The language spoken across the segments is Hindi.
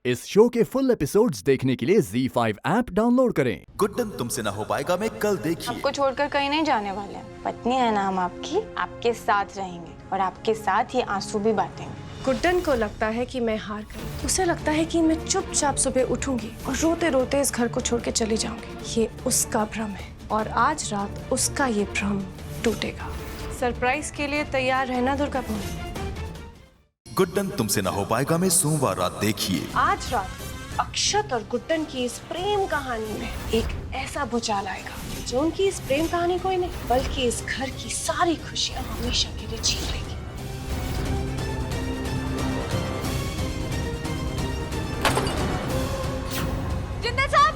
इस शो के फुल एपिसोड्स देखने के लिए ZEE5 ऐप डाउनलोड करें। गुड्डन तुमसे ना हो पाएगा मैं कल देखिए। आपको छोड़कर कहीं नहीं जाने वाले हैं। पत्नी है ना हम आपकी, आपके साथ रहेंगे और आपके साथ ही आंसू भी बांटेंगे। गुड्डन को लगता है कि मैं हार गई। उसे लगता है कि मैं चुपचाप सुबह उठूंगी और रोते रोते इस घर को छोड़ के चली जाऊंगी। ये उसका भ्रम है और आज रात उसका ये भ्रम टूटेगा। सरप्राइज के लिए तैयार रहना दुर्गापुर। गुड्डन तुमसे ना हो पाएगा मैं सोमवार रात देखिए। आज रात अक्षत और गुड्डन की इस प्रेम कहानी में एक ऐसा भूचाल आएगा जो उनकी इस प्रेम कहानी को ही नहीं बल्कि इस घर की सारी खुशियां हमेशा के लिए छीन लेगी। जिंदल साहब,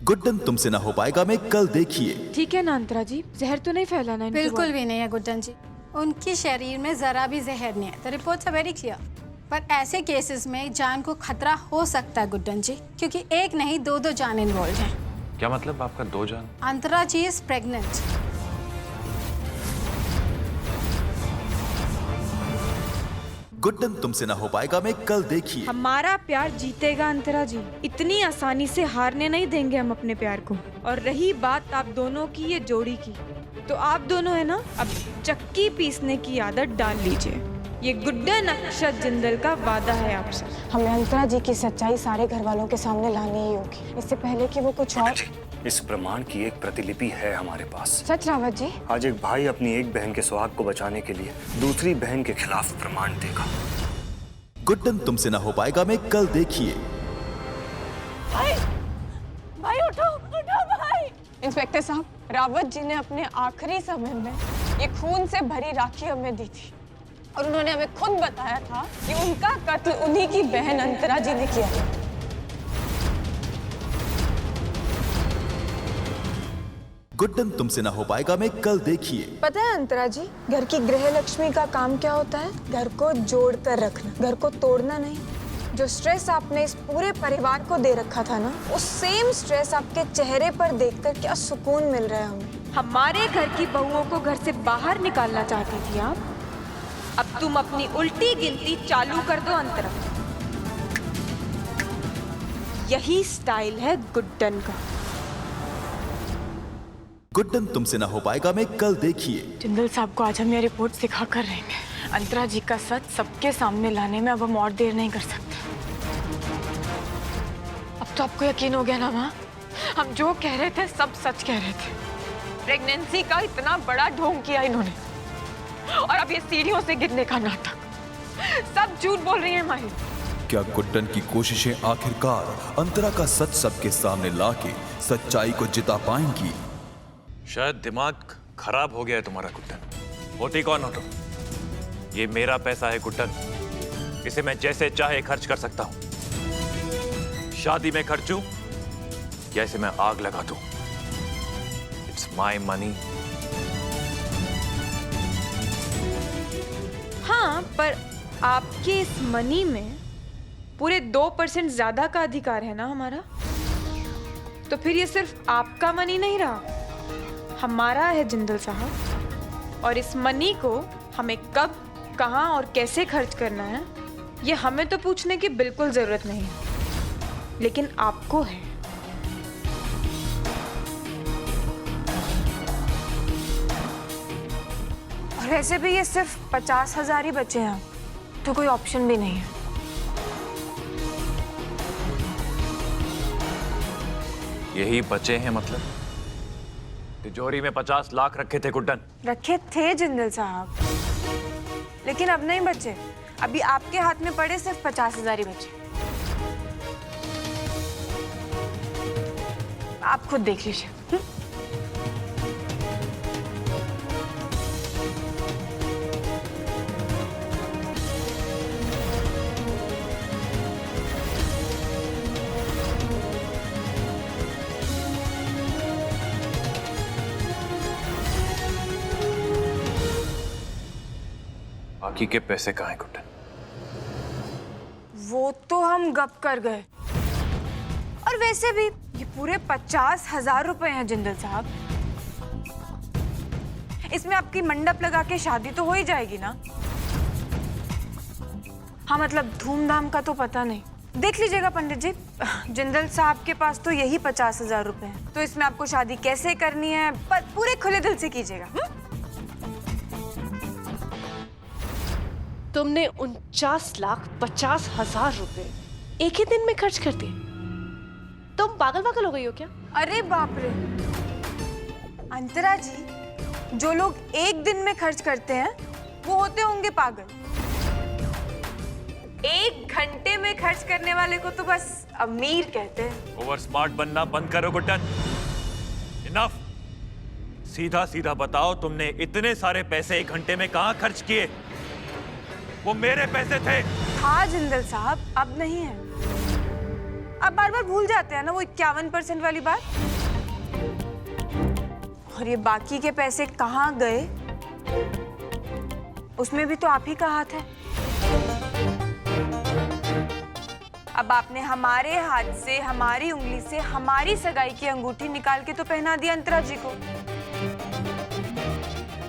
गुड्डन तुमसे ना हो पाएगा मैं कल देखिए। ठीक है ना अंतरा जी, जहर तो नहीं फैलाना इनके बिल्कुल बाद। भी नहीं है गुड्डन जी, उनके शरीर में जरा भी जहर नहीं है। The reports are very clear. पर ऐसे केसेस में जान को खतरा हो सकता है गुड्डन जी, क्योंकि एक नहीं दो जान इन्वॉल्व हैं। क्या मतलब आपका दो जान? अंतरा जी इज प्रेग्नेंट। गुड्डन तुमसे ना हो पाएगा मैं कल देखिए। हमारा प्यार जीतेगा अंतरा जी, इतनी आसानी से हारने नहीं देंगे हम अपने प्यार को। और रही बात आप दोनों की ये जोड़ी की, तो आप दोनों है ना, अब चक्की पीसने की आदत डाल लीजिए। ये गुड्डन अक्षत जिंदल का वादा है आपसे। हमें अंतरा जी की सच्चाई सारे घर वालों के सामने लानी ही होगी, इससे पहले कि वो कुछ और। इस प्रमाण की एक प्रतिलिपि है हमारे पास। सच रावत जी? आज एक भाई अपनी एक बहन के सुहाग को बचाने के लिए दूसरी बहन के खिलाफ प्रमाण देगा। गुड्डन तुमसे ना हो पाएगा मैं कल देखिए। भाई उठो उठो भाई। इंस्पेक्टर साहब, रावत जी ने अपने आखिरी समय में ये खून से भरी राखी हमें दी थी और उन्होंने हमें खुद बताया था कि उनका कत्ल उन्हीं की बहन अंतरा जी ने किया था। गुड्डन तुमसे ना हो पाएगा मैं कल देखिए। पता है अंतरा जी, घर की गृह लक्ष्मी का काम क्या होता है? घर को जोड़ कर रखना, घर को तोड़ना नहीं। जो स्ट्रेस आपने इस पूरे परिवार को दे रखा था ना, उस सेम स्ट्रेस आपके चेहरे पर देखकर क्या सुकून मिल रहा है हमें। हमारे घर की बहुओं को घर से बाहर निकालना चाहती थी आप, अब तुम अपनी उल्टी गिनती चालू कर दो अंतरा। यही स्टाइल है गुड्डन का। गुड्डन तुमसे ना हो पाएगा मैं कल देखिए। जिंदल साहब को आज हम ये रिपोर्ट सिखा कर रहेंगे। अंतरा जी का सच सबके सामने लाने में अब हम और देर नहीं कर सकते। अब तो आपको यकीन हो गया ना माँ, हम जो कह रहे थे सब सच कह रहे थे। प्रेगनेंसी का इतना बड़ा ढोंग किया इन्होंने, और अब ये सीढ़ियों से गिरने का नाटक। सब झूठ बोल रही है माही। क्या गुड्डन की कोशिशें आखिरकार अंतरा का सच सबके सामने लाके सच्चाई को जिता पाएंगी? शायद दिमाग खराब हो गया है तुम्हारा गुड्डन। होती कौन हो तुम? ये मेरा पैसा है गुड्डन, इसे मैं जैसे चाहे खर्च कर सकता हूं। शादी में खर्चूं या इसे मैं आग लगा दूं? It's my money. हाँ, पर आपके इस मनी में पूरे 2% ज्यादा का अधिकार है ना हमारा। तो फिर ये सिर्फ आपका मनी नहीं रहा, हमारा है जिंदल साहब। और इस मनी को हमें कब, कहां और कैसे खर्च करना है, ये हमें तो पूछने की बिल्कुल जरूरत नहीं है, लेकिन आपको है। और वैसे भी ये सिर्फ 50,000 ही बचे हैं, तो कोई ऑप्शन भी नहीं है। यही बचे हैं मतलब? तिजोरी में 50 लाख रखे थे गुड्डन। रखे थे जिंदल साहब, लेकिन अब नहीं बचे। अभी आपके हाथ में पड़े सिर्फ 50,000 ही बचे। आप खुद देख लीजिए। बाकी के पैसे कहाँ हैं गुड्डन? वो तो हम गप कर गए। और वैसे भी ये पूरे 50,000 रुपए हैं जिंदल साहब। इसमें आपकी मंडप लगा के शादी तो हो ही जाएगी ना। हाँ मतलब धूमधाम का तो पता नहीं। देख लीजिएगा पंडित जी, जिंदल साहब के पास तो यही 50,000 रुपए हैं, तो इसमें आपको शादी कैसे करनी है पर पूरे खुले दिल से कीजिएगा। तुमने 49,50,000 रुपए एक ही दिन में खर्च कर दिए। तुम पागल हो गई हो क्या? अरे बाप रे अंतरा जी, जो लोग एक दिन में खर्च करते हैं वो होते होंगे पागल। 1 घंटे में खर्च करने वाले को तो बस अमीर कहते हैं। ओवर स्मार्ट बनना बंद करो गुड्डन। इनफ। सीधा सीधा बताओ, तुमने इतने सारे पैसे 1 घंटे में कहां खर्च किए? वो मेरे पैसे थे। हाँ जिंदल साहब, अब नहीं है। अब बार बार भूल जाते हैं ना वो 51% वाली बात। और ये बाकी के पैसे कहाँ गए, उसमें भी तो आप ही का हाथ है। अब आपने हमारे हाथ से, हमारी उंगली से, हमारी सगाई की अंगूठी निकाल के तो पहना दिया अंतरा जी को,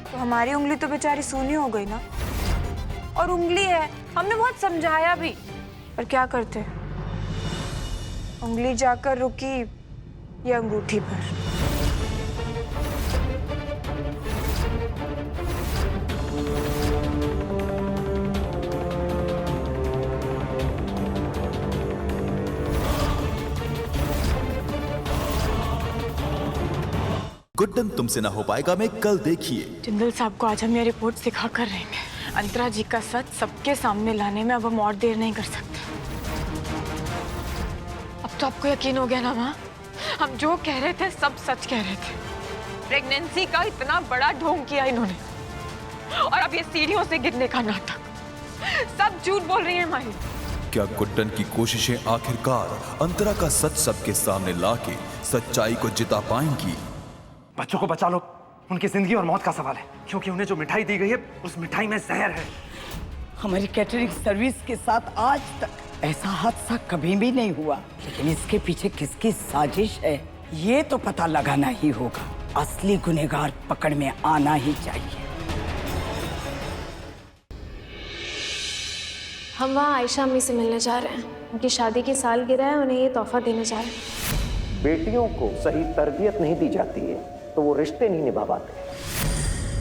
तो हमारी उंगली तो बेचारी सूनी हो गई ना। और उंगली है, हमने बहुत समझाया भी, पर क्या करते, उंगली जाकर रुकी ये अंगूठी पर। गुड्डन तुमसे ना हो पाएगा में कल देखिए। जिंदल साहब को आज हम ये रिपोर्ट सिखा कर रहेंगे। अंतरा जी का सच सबके सामने लाने में अब हम और देर नहीं कर सकते। अब तो आपको यकीन हो गया ना माँ, हम जो कह रहे थे सब सच कह रहे थे। प्रेगनेंसी का इतना बड़ा ढोंग किया इन्होंने, और अब ये सीढ़ियों से गिरने का नाटक, सब झूठ बोल रही है माही। क्या गुड्डन की कोशिशें आखिरकार अंतरा का सच सबके सामने लाके सच्चाई को जिता पाएंगी? बच्चों को बचा लो, उनकी जिंदगी और मौत का सवाल है, क्योंकि उन्हें जो मिठाई दी गई है उस मिठाई में जहर है। हमारी कैटरिंग सर्विस के साथ आज तक ऐसा हादसा कभी भी नहीं हुआ, लेकिन इसके पीछे किसकी साजिश है ये तो पता लगाना ही होगा। असली गुनहगार पकड़ में आना ही चाहिए। हम वहाँ आयशा अम्मी से मिलने जा रहे हैं। उनकी शादी की सालगिरह है, उन्हें ये तोहफा देने जा रहे हैं। बेटियों को सही तरबियत नहीं दी जाती है तो वो रिश्ते नहीं निभा पाते।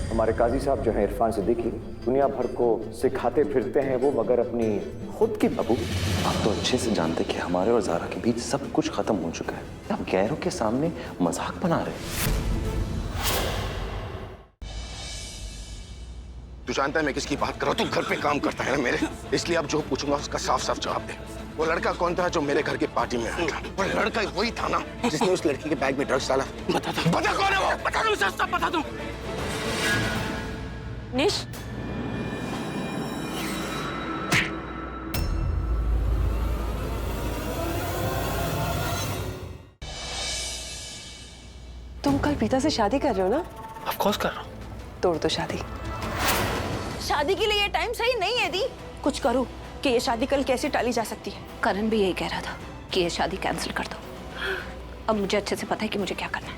हमारे काजी साहब जो हैं इरफान सिद्दीकी, दुनिया भर को सिखाते फिरते हैं वो, मगर अपनी खुद की बहू। आप तो अच्छे से जानते कि हमारे और ज़ारा के बीच सब कुछ खत्म हो चुका है। आप गैरों के सामने मजाक बना रहे हैं। तू जानता है मैं किसकी बात कर रहा हूँ? तू घर पे काम करता है ना मेरे, इसलिए अब जो पूछूंगा उसका साफ साफ जवाब दे। वो लड़का कौन था जो मेरे घर की पार्टी में आया था? वो लड़का वही था ना जिसने उस लड़की के बैग में ड्रग्स डाला? बता कौन है वो? बता दूं सस्ता, बता दूं। निश, तुम कल पीता से शादी कर रहे हो ना? ऑफ कोर्स कर रहा हूँ। तोड़ दो शादी। शादी के लिए ये टाइम सही नहीं है दी। कुछ करो कि ये शादी कल कैसे टाली जा सकती है। करण भी यही कह रहा था कि ये शादी कैंसिल कर दो। अब मुझे अच्छे से पता है कि मुझे क्या करना है।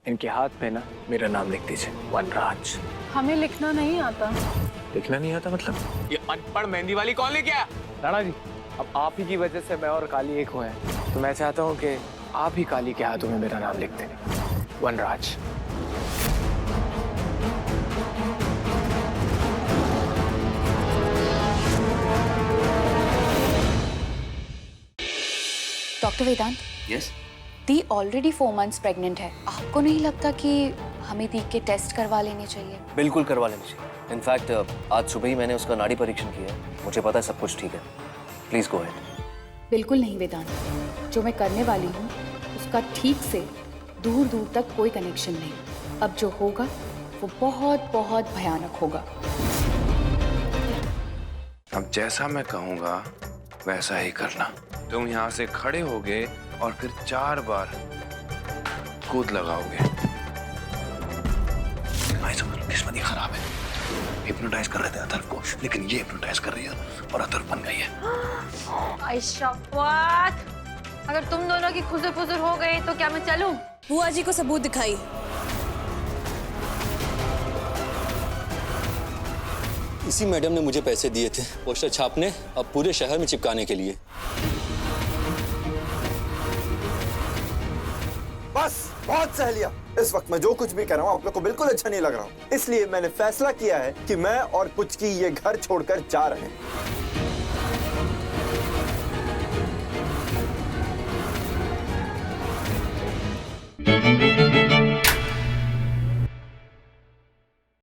इनके हाथ पे ना मेरा नाम लिख दीजिए, वनराज। हमें लिखना नहीं आता। लिखना नहीं आता मतलब? ये अनपढ़ मेहंदी वाली कौन लेके आया? राणा जी, अब आप ही की वजह से मैं और काली एक हुए हैं, तो मैं चाहता हूँ कि आप ही काली के हाथों में मेरा नाम लिख दें, वनराज। डॉक्टर वेदांत। यस। दी ऑलरेडी 4 months प्रेग्नेंट है। आपको नहीं लगता कि हमें दी के टेस्ट करवा लेने चाहिए? बिल्कुल करवा लेनी चाहिए। इनफैक्ट आज सुबह ही मैंने उसका नाड़ी परीक्षण किया है, मुझे पता है सब कुछ ठीक है। Please go ahead. बिल्कुल नहीं वेदांत, जो मैं करने वाली हूँ उसका ठीक से दूर दूर तक कोई कनेक्शन नहीं। अब जो होगा वो बहुत बहुत भयानक होगा। अब जैसा मैं कहूँगा वैसा ही करना। तुम यहाँ से खड़े होगे और फिर 4 बार कूद लगाओगे। किस्मत ही खराब है। हिप्नोटाइज कर रहे थे अथर्व को, लेकिन ये हिप्नोटाइज कर रही है और अथर्व बन गई है। आयशा, अगर तुम दोनों की खुजर फुजर हो गई तो क्या मैं चलूं? बुआ जी को सबूत दिखाई। इसी मैडम ने मुझे पैसे दिए थे पोस्टर छापने और पूरे शहर में चिपकाने के लिए। बस बहुत सह लिया। इस वक्त मैं जो कुछ भी कर रहा हूँ आप लोग को बिल्कुल अच्छा नहीं लग रहा हूँ, इसलिए मैंने फैसला किया है कि मैं और पुचकी ये घर छोड़कर जा रहे हैं।